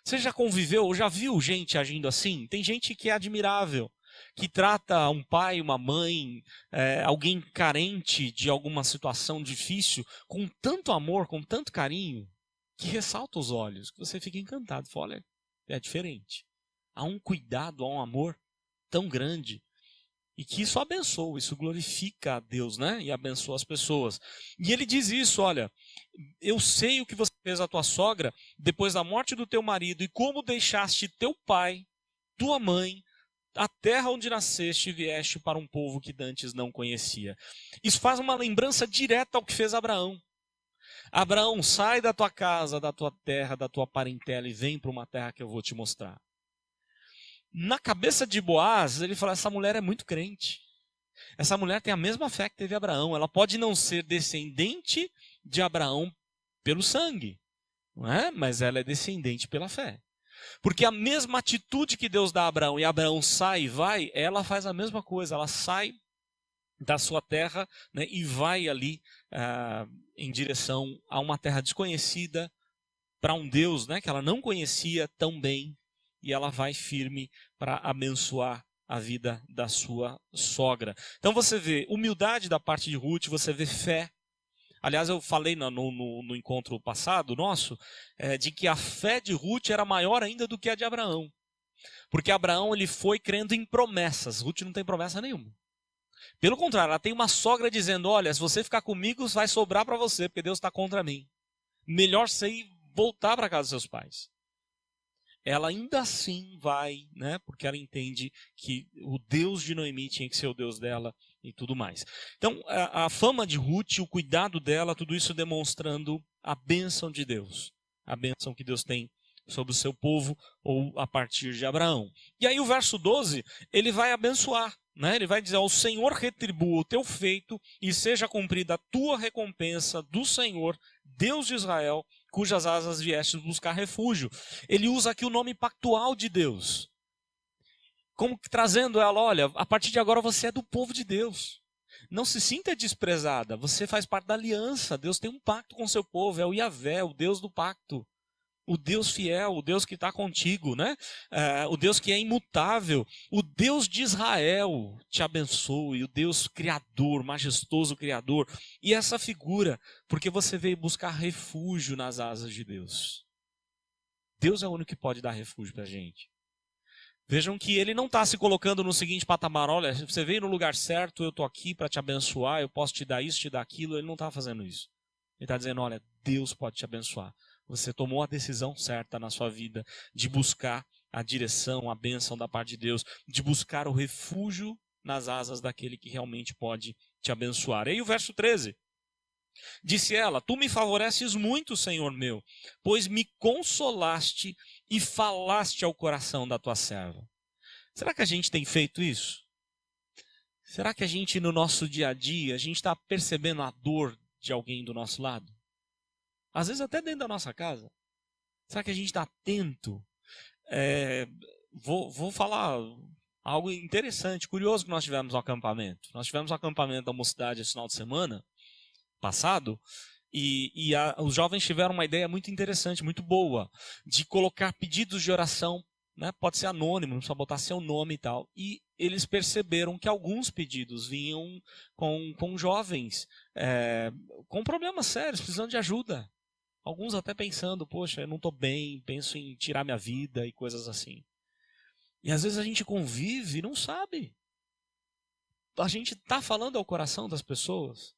A: Você já conviveu ou já viu gente agindo assim? Tem gente que é admirável, que trata um pai, uma mãe, alguém carente de alguma situação difícil, com tanto amor, com tanto carinho, que ressalta os olhos, que você fica encantado. Fala, olha, é diferente. Há um cuidado, há um amor tão grande. E que isso abençoa, isso glorifica a Deus, né? E abençoa as pessoas. E ele diz isso, olha, eu sei o que você fez à tua sogra depois da morte do teu marido e como deixaste teu pai, tua mãe, a terra onde nasceste e vieste para um povo que dantes não conhecia. Isso faz uma lembrança direta ao que fez Abraão. Abraão, sai da tua casa, da tua terra, da tua parentela e vem para uma terra que eu vou te mostrar. Na cabeça de Boaz, ele fala, essa mulher é muito crente. Essa mulher tem a mesma fé que teve Abraão. Ela pode não ser descendente de Abraão pelo sangue, não é? Mas ela é descendente pela fé. Porque a mesma atitude que Deus dá a Abraão e Abraão sai e vai, ela faz a mesma coisa. Ela sai da sua terra, né, e vai ali em direção a uma terra desconhecida, para um Deus, né, que ela não conhecia tão bem. E ela vai firme para abençoar a vida da sua sogra. Então você vê humildade da parte de Ruth, você vê fé. Aliás, eu falei no encontro passado nosso, de que a fé de Ruth era maior ainda do que a de Abraão. Porque Abraão ele foi crendo em promessas. Ruth não tem promessa nenhuma. Pelo contrário, ela tem uma sogra dizendo, olha, se você ficar comigo, vai sobrar para você, porque Deus está contra mim. Melhor você ir voltar para casa dos seus pais. Ela ainda assim vai, né, porque ela entende que o Deus de Noemi tinha que ser o Deus dela e tudo mais. Então, a fama de Ruth, o cuidado dela, tudo isso demonstrando a bênção de Deus. A bênção que Deus tem sobre o seu povo ou a partir de Abraão. E aí o verso 12, ele vai abençoar. Né? Ele vai dizer, o Senhor retribua o teu feito e seja cumprida a tua recompensa do Senhor, Deus de Israel, cujas asas viestes buscar refúgio. Ele usa aqui o nome pactual de Deus. Como que trazendo ela, olha, a partir de agora você é do povo de Deus. Não se sinta desprezada, você faz parte da aliança. Deus tem um pacto com o seu povo, é o Yahvé, o Deus do pacto. O Deus fiel, o Deus que está contigo, né? O Deus que é imutável, o Deus de Israel te abençoe, o Deus criador, majestoso criador. E essa figura, porque você veio buscar refúgio nas asas de Deus. Deus é o único que pode dar refúgio para a gente. Vejam que ele não está se colocando no seguinte patamar, olha, você veio no lugar certo, eu estou aqui para te abençoar, eu posso te dar isso, te dar aquilo. Ele não está fazendo isso. Ele está dizendo, olha, Deus pode te abençoar. Você tomou a decisão certa na sua vida de buscar a direção, a bênção da parte de Deus, de buscar o refúgio nas asas daquele que realmente pode te abençoar. E aí o verso 13. Disse ela, tu me favoreces muito, Senhor meu, pois me consolaste e falaste ao coração da tua serva. Será que a gente tem feito isso? Será que a gente no nosso dia a dia, a gente está percebendo a dor de alguém do nosso lado? Às vezes até dentro da nossa casa. Será que a gente está atento? Vou falar algo interessante, curioso que nós tivemos no acampamento. Nós tivemos um acampamento da mocidade esse final de semana passado e os jovens tiveram uma ideia muito interessante, muito boa, de colocar pedidos de oração, né? Pode ser anônimo, não precisa botar seu nome e tal. E eles perceberam que alguns pedidos vinham com jovens com problemas sérios, precisando de ajuda. Alguns até pensando, poxa, eu não estou bem, penso em tirar minha vida e coisas assim. E às vezes a gente convive e não sabe. A gente está falando ao coração das pessoas.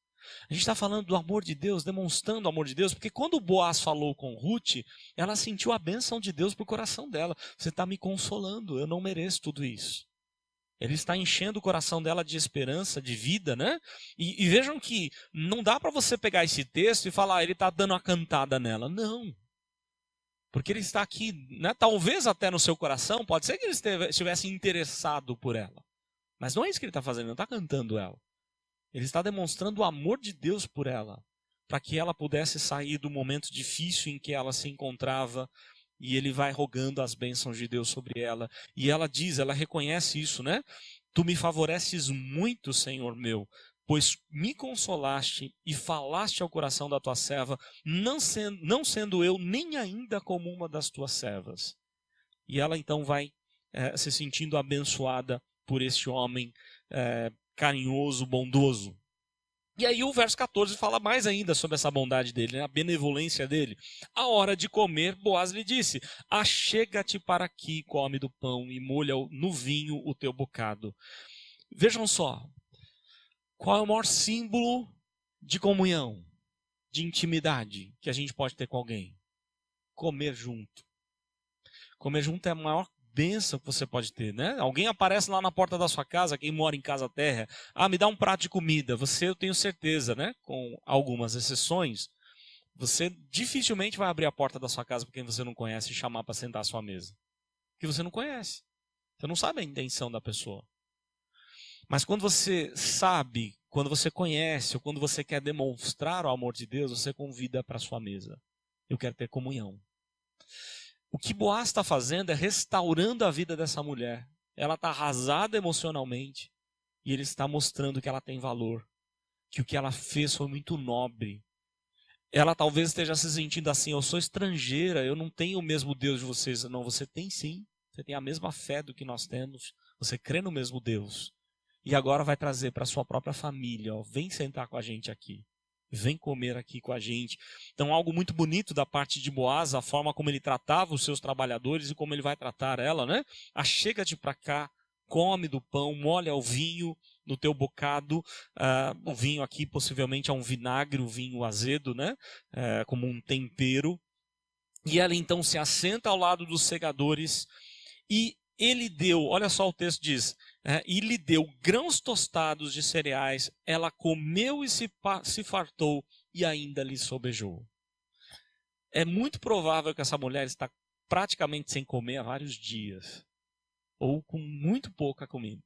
A: A gente está falando do amor de Deus, demonstrando o amor de Deus. Porque quando o Boaz falou com Ruth, ela sentiu a bênção de Deus para o coração dela. Você está me consolando, eu não mereço tudo isso. Ele está enchendo o coração dela de esperança, de vida, né? E vejam que não dá para você pegar esse texto e falar, ele está dando uma cantada nela. Não. Porque ele está aqui, né? Talvez até no seu coração, pode ser que ele estivesse interessado por ela. Mas não é isso que ele está fazendo, ele não está cantando ela. Ele está demonstrando o amor de Deus por ela, para que ela pudesse sair do momento difícil em que ela se encontrava, e ele vai rogando as bênçãos de Deus sobre ela. E ela diz, ela reconhece isso, né? Tu me favoreces muito, Senhor meu, pois me consolaste e falaste ao coração da tua serva, não sendo eu nem ainda como uma das tuas servas. E ela então vai se sentindo abençoada por este homem carinhoso, bondoso. E aí o verso 14 fala mais ainda sobre essa bondade dele, né? A benevolência dele. À hora de comer, Boaz lhe disse, achega-te para aqui, come do pão e molha no vinho o teu bocado. Vejam só, qual é o maior símbolo de comunhão, de intimidade que a gente pode ter com alguém? Comer junto. Comer junto é a maior bênção que você pode ter, né? Alguém aparece lá na porta da sua casa, quem mora em casa terra, me dá um prato de comida. Você, eu tenho certeza, né? Com algumas exceções, você dificilmente vai abrir a porta da sua casa para quem você não conhece e chamar para sentar à sua mesa. Porque você não conhece. Você não sabe a intenção da pessoa. Mas quando você sabe, quando você conhece, ou quando você quer demonstrar o amor de Deus, você convida para a sua mesa. Eu quero ter comunhão. O que Boaz está fazendo é restaurando a vida dessa mulher. Ela está arrasada emocionalmente e ele está mostrando que ela tem valor, que o que ela fez foi muito nobre. Ela talvez esteja se sentindo assim, eu sou estrangeira, eu não tenho o mesmo Deus de vocês. Não, você tem sim, você tem a mesma fé do que nós temos, você crê no mesmo Deus. E agora vai trazer para a sua própria família, vem sentar com a gente aqui. Vem comer aqui com a gente. Então, algo muito bonito da parte de Boaz, a forma como ele tratava os seus trabalhadores e como ele vai tratar ela, né? Achega-te para cá, come do pão, molha o vinho no teu bocado. O vinho aqui possivelmente é um vinagre, o vinho azedo, né? Como um tempero. E ela então se assenta ao lado dos segadores e ele deu, olha só o texto diz, e lhe deu grãos tostados de cereais, ela comeu e se fartou e ainda lhe sobejou. É muito provável que essa mulher está praticamente sem comer há vários dias, ou com muito pouca comida.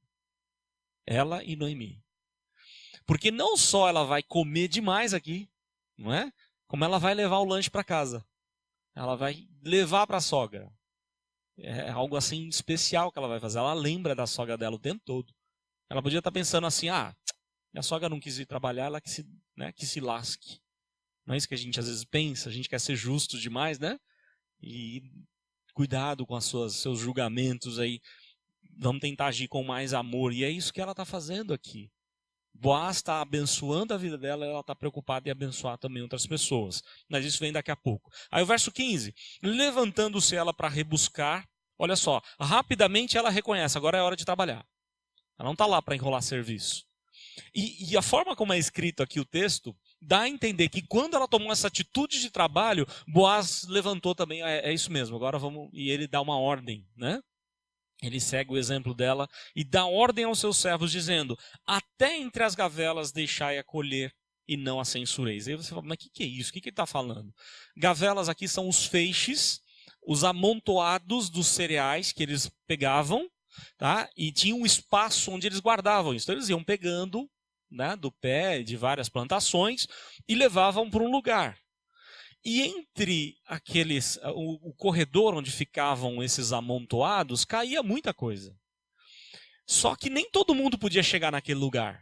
A: Ela e Noemi. Porque não só ela vai comer demais aqui, não é? Como ela vai levar o lanche para casa. Ela vai levar para a sogra. É algo assim especial que ela vai fazer. Ela lembra da sogra dela o tempo todo. Ela podia estar pensando assim, minha sogra não quis ir trabalhar, ela que se lasque. Não é isso que a gente às vezes pensa, a gente quer ser justo demais, né? E cuidado com seus julgamentos aí. Vamos tentar agir com mais amor. E é isso que ela está fazendo aqui. Boaz está abençoando a vida dela, ela está preocupada em abençoar também outras pessoas. Mas isso vem daqui a pouco. Aí o verso 15. Levantando-se ela para rebuscar, olha só, rapidamente ela reconhece, agora é hora de trabalhar. Ela não está lá para enrolar serviço. E a forma como é escrito aqui o texto, dá a entender que quando ela tomou essa atitude de trabalho, Boaz levantou também, é isso mesmo, agora vamos, e ele dá uma ordem, né? Ele segue o exemplo dela e dá ordem aos seus servos, dizendo, até entre as gavelas deixai-a colher e não a censureis. Aí você fala, mas o que é isso? O que ele está falando? Gavelas aqui são os feixes, os amontoados dos cereais que eles pegavam, tá? E tinha um espaço onde eles guardavam isso. Então eles iam pegando, né, do pé de várias plantações e levavam para um lugar. E entre o corredor onde ficavam esses amontoados, caía muita coisa. Só que nem todo mundo podia chegar naquele lugar.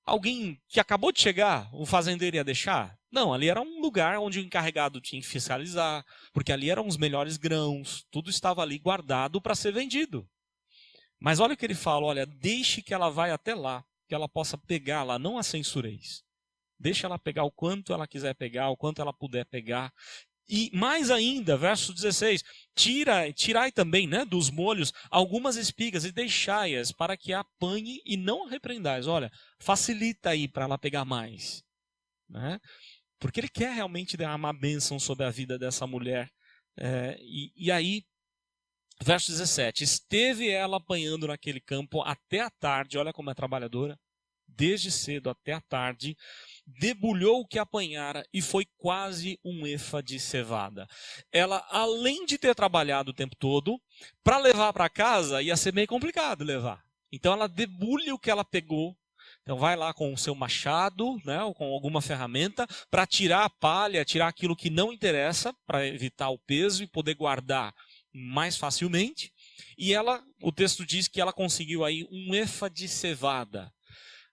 A: Alguém que acabou de chegar, o fazendeiro ia deixar? Não, ali era um lugar onde o encarregado tinha que fiscalizar, porque ali eram os melhores grãos, tudo estava ali guardado para ser vendido. Mas olha o que ele fala, olha, deixe que ela vá até lá, que ela possa pegar lá, não a censureis. Deixa ela pegar o quanto ela quiser pegar, o quanto ela puder pegar. E mais ainda, verso 16, tirai também, né, dos molhos algumas espigas e deixai-as para que a apanhe e não a repreendais. Olha, facilita aí para ela pegar mais. Né? Porque ele quer realmente dar uma bênção sobre a vida dessa mulher. E aí, verso 17, esteve ela apanhando naquele campo até a tarde, olha como é trabalhadora, desde cedo até a tarde, debulhou o que apanhara e foi quase um efa de cevada. Ela, além de ter trabalhado o tempo todo, para levar para casa ia ser meio complicado levar. Então ela debulha o que ela pegou. Então vai lá com o seu machado, né, ou com alguma ferramenta, para tirar a palha, tirar aquilo que não interessa, para evitar o peso e poder guardar mais facilmente. E o texto diz que ela conseguiu aí 1 efa de cevada.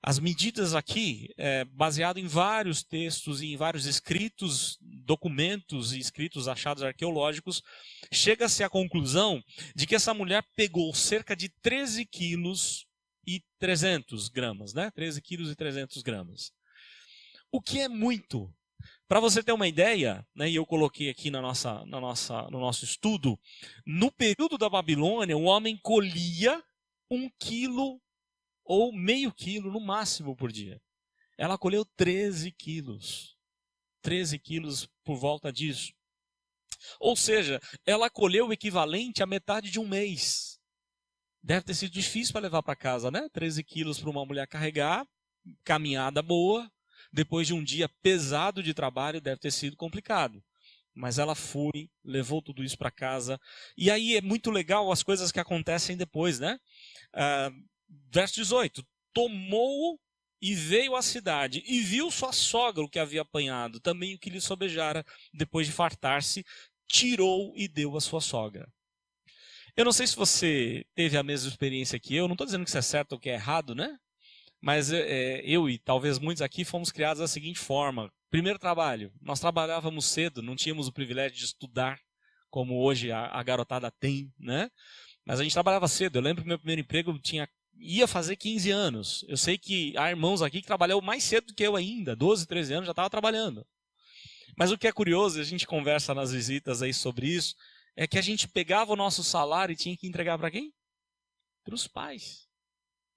A: As medidas aqui, baseado em vários textos e em vários escritos, documentos e escritos achados arqueológicos, chega-se à conclusão de que essa mulher pegou cerca de 13 quilos e 300 gramas, né? 13 quilos e 300 gramas. O que é muito. Para você ter uma ideia, né, e eu coloquei aqui no nosso estudo, no período da Babilônia, o homem colhia 1 quilo ou meio quilo no máximo por dia. Ela colheu 13 quilos. 13 quilos por volta disso. Ou seja, ela colheu o equivalente à metade de um mês. Deve ter sido difícil para levar para casa, né? 13 quilos para uma mulher carregar, caminhada boa. Depois de um dia pesado de trabalho, deve ter sido complicado. Mas ela foi, levou tudo isso para casa. E aí é muito legal as coisas que acontecem depois, né? Verso 18. Tomou e veio à cidade, e viu sua sogra o que havia apanhado, também o que lhe sobejara, depois de fartar-se, tirou e deu à sua sogra. Eu não sei se você teve a mesma experiência que eu, não estou dizendo que isso é certo ou que é errado, né? Mas eu e talvez muitos aqui fomos criados da seguinte forma. Primeiro trabalho, nós trabalhávamos cedo, não tínhamos o privilégio de estudar, como hoje a garotada tem, né? Mas a gente trabalhava cedo. Eu lembro que meu primeiro emprego ia fazer 15 anos. Eu sei que há irmãos aqui que trabalham mais cedo do que eu ainda, 12, 13 anos já estava trabalhando. Mas o que é curioso, a gente conversa nas visitas aí sobre isso, é que a gente pegava o nosso salário e tinha que entregar para quem? Para os pais.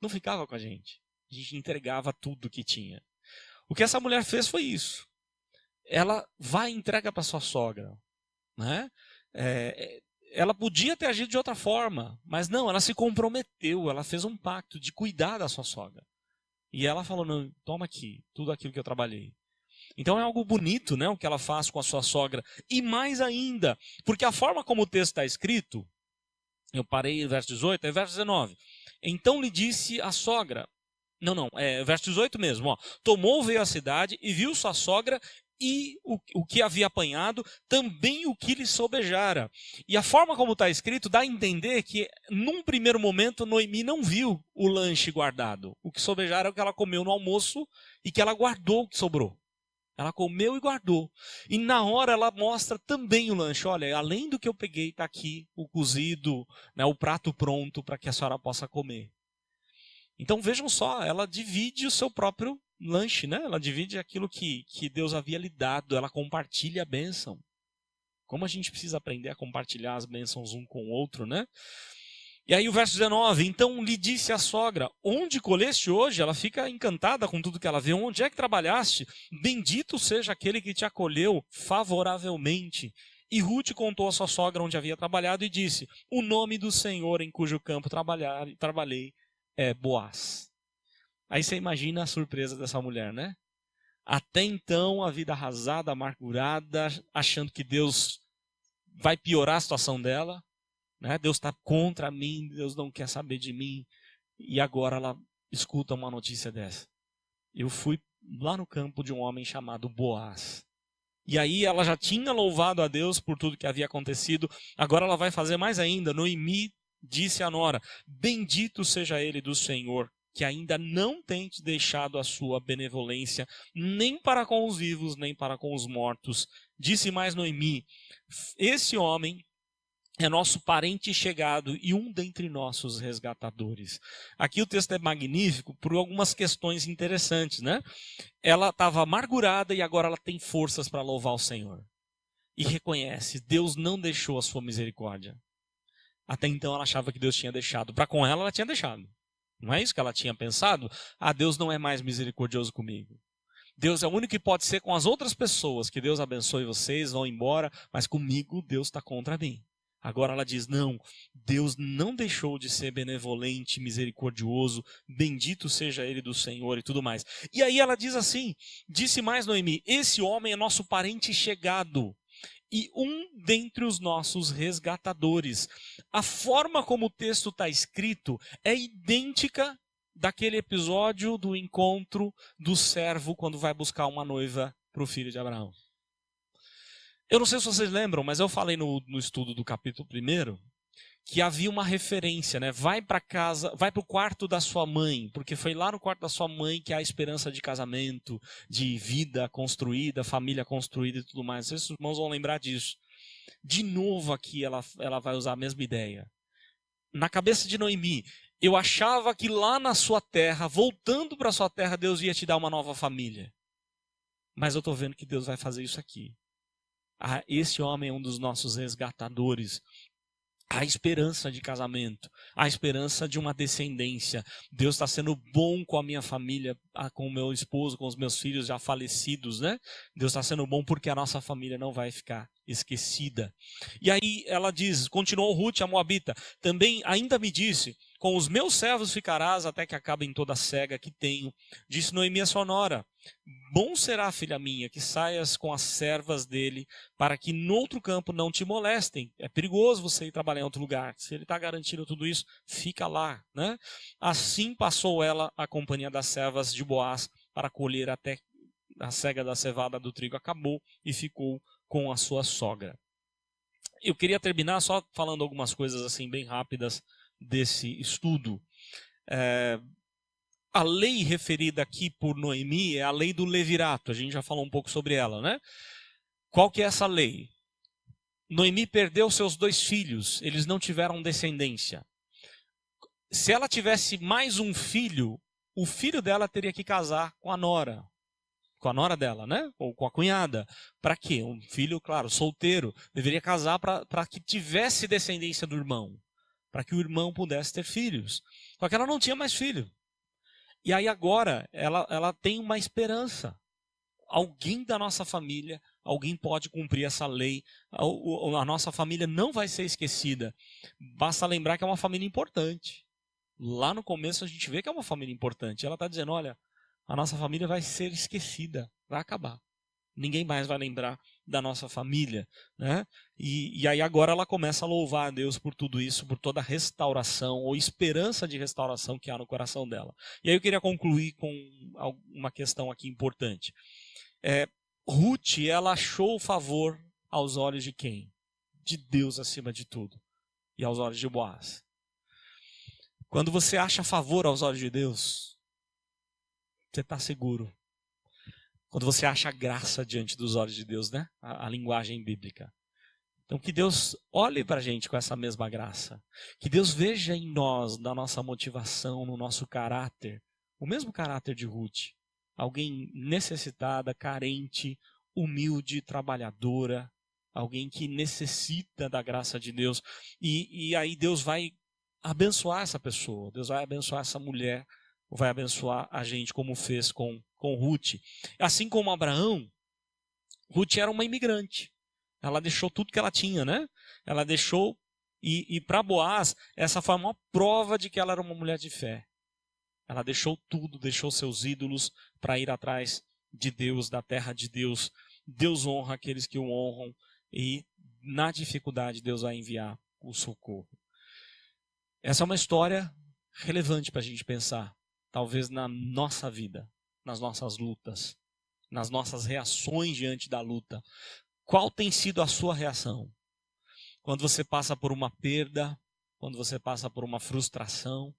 A: Não ficava com a gente. A gente entregava tudo que tinha. O que essa mulher fez foi isso. Ela vai e entrega para sua sogra, né? Ela podia ter agido de outra forma, mas não, ela se comprometeu, ela fez um pacto de cuidar da sua sogra. E ela falou, não, toma aqui, tudo aquilo que eu trabalhei. Então é algo bonito, né, o que ela faz com a sua sogra. E mais ainda, porque a forma como o texto está escrito, eu parei no verso 18, é verso 19. Então lhe disse a sogra, verso 18 mesmo, ó, tomou, veio à cidade e viu sua sogra e o que havia apanhado, também o que lhe sobejara. E a forma como está escrito dá a entender que, num primeiro momento, Noemi não viu o lanche guardado. O que sobejara é o que ela comeu no almoço e que ela guardou o que sobrou. Ela comeu e guardou. E na hora ela mostra também o lanche. Olha, além do que eu peguei, está aqui o cozido, né, o prato pronto para que a senhora possa comer. Então vejam só, ela divide o seu próprio lanche, né? Ela divide aquilo que Deus havia lhe dado, ela compartilha a bênção. Como a gente precisa aprender a compartilhar as bênçãos um com o outro, né? E aí o verso 19, então lhe disse a sogra, onde colheste hoje? Ela fica encantada com tudo que ela vê. Onde é que trabalhaste? Bendito seja aquele que te acolheu favoravelmente. E Ruth contou a sua sogra onde havia trabalhado e disse, o nome do Senhor em cujo campo trabalhei é Boaz. Aí você imagina a surpresa dessa mulher, né? Até então, a vida arrasada, amargurada, achando que Deus vai piorar a situação dela, né? Deus está contra mim, Deus não quer saber de mim. E agora ela escuta uma notícia dessa. Eu fui lá no campo de um homem chamado Boaz. E aí ela já tinha louvado a Deus por tudo que havia acontecido. Agora ela vai fazer mais ainda. Noemi disse à nora, bendito seja ele do Senhor, que ainda não tem te deixado a sua benevolência, nem para com os vivos, nem para com os mortos. Disse mais Noemi, esse homem é nosso parente chegado e um dentre nossos resgatadores. Aqui o texto é magnífico por algumas questões interessantes, né? Ela estava amargurada e agora ela tem forças para louvar o Senhor. E reconhece, Deus não deixou a sua misericórdia. Até então ela achava que Deus tinha deixado. Para com ela tinha deixado. Não é isso que ela tinha pensado? Deus não é mais misericordioso comigo. Deus é o único que pode ser com as outras pessoas. Que Deus abençoe vocês, vão embora, mas comigo Deus está contra mim. Agora ela diz, não, Deus não deixou de ser benevolente, misericordioso, bendito seja ele do Senhor e tudo mais. E aí ela diz assim, disse mais Noemi, esse homem é nosso parente chegado e um dentre os nossos resgatadores. A forma como o texto está escrito é idêntica daquele episódio do encontro do servo quando vai buscar uma noiva para o filho de Abraão. Eu não sei se vocês lembram, mas eu falei no estudo do capítulo 1 que havia uma referência, né? Vai para casa, vai para o quarto da sua mãe, porque foi lá no quarto da sua mãe que há a esperança de casamento, de vida construída, família construída e tudo mais. Vocês, irmãos, vão lembrar disso. De novo aqui ela vai usar a mesma ideia. Na cabeça de Noemi, eu achava que lá na sua terra, voltando para a sua terra, Deus ia te dar uma nova família. Mas eu estou vendo que Deus vai fazer isso aqui. Esse homem é um dos nossos resgatadores. Há esperança de casamento, há esperança de uma descendência. Deus está sendo bom com a minha família, com o meu esposo, com os meus filhos já falecidos, né? Deus está sendo bom porque a nossa família não vai ficar esquecida. E aí ela diz, continuou Ruth, a moabita, também ainda me disse, com os meus servos ficarás até que acabem toda a cega que tenho. Disse Noemi a sua nora, bom será, filha minha, que saias com as servas dele, para que no outro campo não te molestem. É perigoso você ir trabalhar em outro lugar. Se ele está garantindo tudo isso, fica lá, né? Assim passou ela a companhia das servas de Boaz para colher até a cega da cevada do trigo acabou e ficou com a sua sogra. Eu queria terminar só falando algumas coisas assim bem rápidas desse estudo. A lei referida aqui por Noemi é a lei do levirato. A gente já falou um pouco sobre ela, né? Qual que é essa lei? Noemi perdeu seus 2 filhos, eles não tiveram descendência. Se ela tivesse mais um filho, o filho dela teria que casar com a nora dela, né? Ou com a cunhada. Para quê? Um filho, claro, solteiro, deveria casar para que tivesse descendência do irmão, para que o irmão pudesse ter filhos. Só que ela não tinha mais filho. E aí agora ela tem uma esperança. Alguém da nossa família, alguém pode cumprir essa lei. A nossa família não vai ser esquecida. Basta lembrar que é uma família importante. Lá no começo a gente vê que é uma família importante. Ela está dizendo, olha, a nossa família vai ser esquecida, vai acabar. Ninguém mais vai lembrar da nossa família, né? E aí agora ela começa a louvar a Deus por tudo isso, por toda a restauração ou esperança de restauração que há no coração dela. E aí eu queria concluir com uma questão aqui importante. Ruth, ela achou favor aos olhos de quem? De Deus acima de tudo. E aos olhos de Boaz. Quando você acha favor aos olhos de Deus, você está seguro. Quando você acha graça diante dos olhos de Deus, né? A linguagem bíblica. Então que Deus olhe para a gente com essa mesma graça. Que Deus veja em nós, na nossa motivação, no nosso caráter, o mesmo caráter de Ruth. Alguém necessitada, carente, humilde, trabalhadora. Alguém que necessita da graça de Deus. E aí Deus vai abençoar essa pessoa. Deus vai abençoar essa mulher. Vai abençoar a gente como fez com Ruth. Assim como Abraão, Ruth era uma imigrante. Ela deixou tudo que ela tinha, né? Ela deixou, e para Boaz, essa foi uma prova de que ela era uma mulher de fé. Ela deixou tudo, deixou seus ídolos para ir atrás de Deus, da terra de Deus. Deus honra aqueles que o honram e na dificuldade Deus vai enviar o socorro. Essa é uma história relevante para a gente pensar. Talvez na nossa vida, nas nossas lutas, nas nossas reações diante da luta. Qual tem sido a sua reação? Quando você passa por uma perda, quando você passa por uma frustração,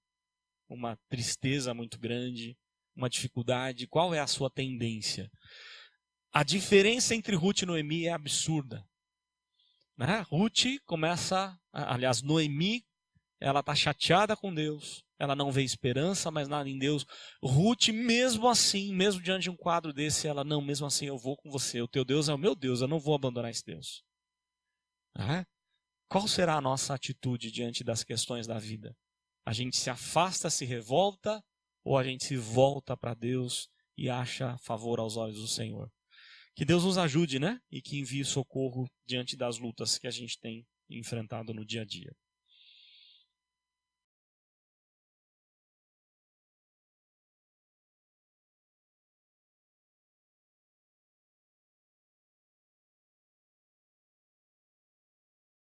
A: uma tristeza muito grande, uma dificuldade, qual é a sua tendência? A diferença entre Ruth e Noemi é absurda. Né? Noemi, ela está chateada com Deus. Ela não vê esperança, mas nada em Deus. Ruth, mesmo assim, mesmo diante de um quadro desse, ela, não, mesmo assim eu vou com você. O teu Deus é o meu Deus, eu não vou abandonar esse Deus. Qual será a nossa atitude diante das questões da vida? A gente se afasta, se revolta, ou a gente se volta para Deus e acha favor aos olhos do Senhor? Que Deus nos ajude, né? E que envie socorro diante das lutas que a gente tem enfrentado no dia a dia.